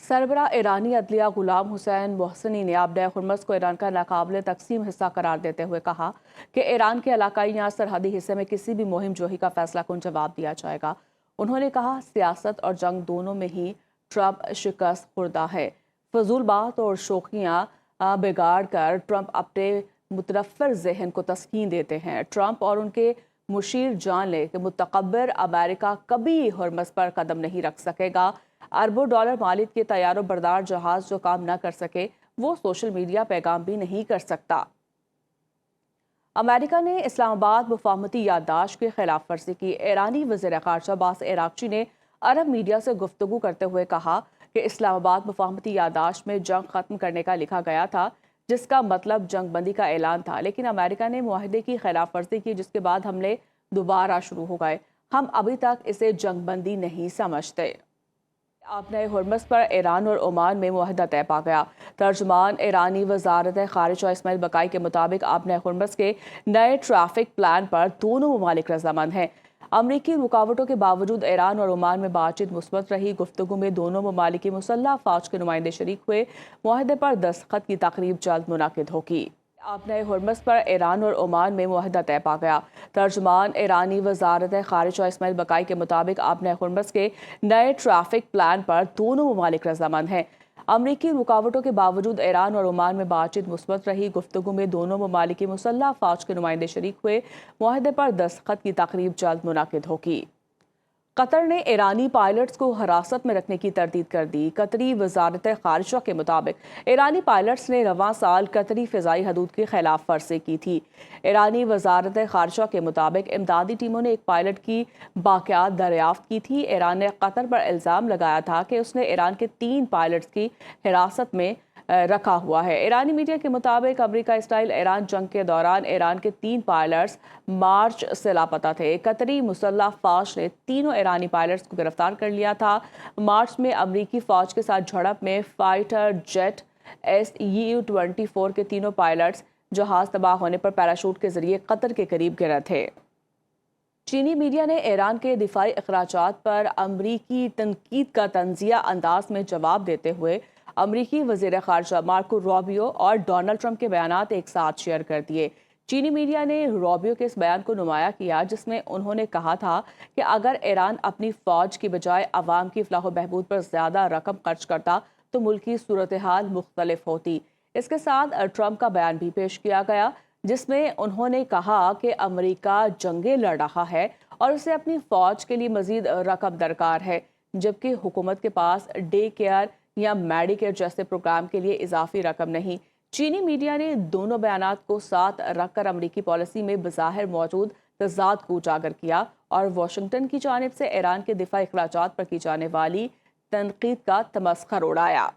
सरबराह ईरानी अदलिया गुलाम हुसैन मोहसिनी ने अपने हुर्मस को ईरान का नाकाबिले तकसीम हिस्सा करार देते हुए कहा कि ईरान के इलाकाई या सरहदी हिस्से में किसी भी मुहिम जोही का फैसला कुन जवाब दिया जाएगा। उन्होंने कहा, सियासत और जंग दोनों में ही ट्रंप शिकस्त खुर्दा है। फजूल बात और शोखियाँ बिगाड़ कर ट्रंप अपने मुतनफ़िर जहन को तस्कीन देते हैं। ट्रंप और उनके मुशीर जान ले कि मुतकब्बिर अमेरिका कभी हुर्मस पर कदम नहीं रख सकेगा। अरबों डॉलर मालिक के तैयारों बरदार जहाज जो काम न कर सके वो सोशल मीडिया पैगाम भी नहीं कर सकता। अमेरिका ने इस्लामाबाद मुफाहमती याददाश्त की खिलाफ वर्जी की। ईरानी वज़ीर ख़ारजा अब्बास अराग़ची ने अरब मीडिया से गुफ्तगू करते हुए कहा कि इस्लामाबाद मुफाहमती याददाश्त में जंग ख़त्म करने का लिखा गया था, जिसका मतलब जंग बंदी का ऐलान था, लेकिन अमेरिका ने मुआहदे की खिलाफ वर्जी की, जिसके बाद हमले दोबारा शुरू हो गए। हम अभी तक इसे जंग बंदी नहीं समझते। अपने हुर्मस पर ईरान और ओमान में मुआहदा तय पा गया। तर्जुमान ईरानी वजारत खारिजा इस्माइल बकाई के मुताबिक अपने हुर्मस के नए ट्रैफिक प्लान पर दोनों ममालिक रजामंद हैं। अमरीकी रुकावटों के बावजूद ईरान और ओमान में बातचीत मुस्बत रही। गुफ्तगू में दोनों ममालिक की मुसल्लह फौज के नुमाइंदे शरीक हुए। मुआहदे पर दस्तखत की तकरीब जल्द मुनाकिद होगी। अपने हुर्मस पर ईरान और ओमान में मुआहदा तय पा गया। तर्जुमान ईरानी वजारत खारिजा इस्माइल बकाई के मुताबिक अपने हुर्मस के नए ट्रैफिक प्लान पर दोनों ममालिक रजामंद हैं। अमरीकी रुकावटों के बावजूद ईरान और ओमान में बातचीत मुस्बत रही। गुफ्तगू में दोनों ममालिक की मुसल्लह फौज के नुमाइंदे शरीक हुए। मुआहदे पर दस्तखत की तकरीब जल्द मुनाकिद होगी। कतर ने ईरानी पायलट्स को हिरासत में रखने की तरदीद कर दी। कतरी वजारत खारिजा के मुताबिक ईरानी पायलट्स ने रवां साल कतरी फ़िज़ाई हदूद की खिलाफ वर्जी की थी। ईरानी वजारत खारिजा के मुताबिक इमदादी टीमों ने एक पायलट की बाक़ियात दरियाफ्त की थी। ईरान ने कतर पर इल्ज़ाम लगाया था कि उसने ईरान के 3 पायलट्स की हिरासत में रखा हुआ है। ईरानी मीडिया के मुताबिक अमेरिका इसराइल ईरान जंग के दौरान ईरान के 3 पायलट्स मार्च से लापता थे। कतरी मुसल्लह फौज ने तीनों ईरानी पायलट्स को गिरफ्तार कर लिया था। मार्च में अमेरिकी फौज के साथ झड़प में फाइटर जेट SU-24 के तीनों पायलट्स जहाज तबाह होने पर पैराशूट के जरिए कतर के करीब गिरे थे। चीनी मीडिया ने ईरान के दिफाई अखराजात पर अमरीकी तनकीद का तंजिया अंदाज में जवाब देते हुए अमरीकी वज़ीर ख़ारिजा मार्को रूबियो और डोनाल्ड ट्रंप के बयानात एक साथ शेयर कर दिए। चीनी मीडिया ने रूबियो के इस बयान को नुमाया किया, जिसमें उन्होंने कहा था कि अगर ईरान अपनी फ़ौज की बजाय अवाम की फलाह बहबूद पर ज़्यादा रकम खर्च करता तो मुल्क की सूरत हाल मुख्तलिफ होती। इसके साथ ट्रंप का बयान भी पेश किया गया, जिसमें उन्होंने कहा कि अमेरिका जंगें लड़ रहा है और उसे अपनी फ़ौज के लिए मज़ीद रकम दरकार है, जबकि हुकूमत के पास डे केयर या मेडिकेयर जैसे प्रोग्राम के लिए इजाफी रकम नहीं। चीनी मीडिया ने दोनों बयानात को साथ रखकर अमरीकी पॉलिसी में बज़ाहिर मौजूद तज़ाद को उजागर किया और वाशिंगटन की जानिब से ईरान के दिफाई अखराजात पर की जाने वाली तनकीद का तमस्खर उड़ाया।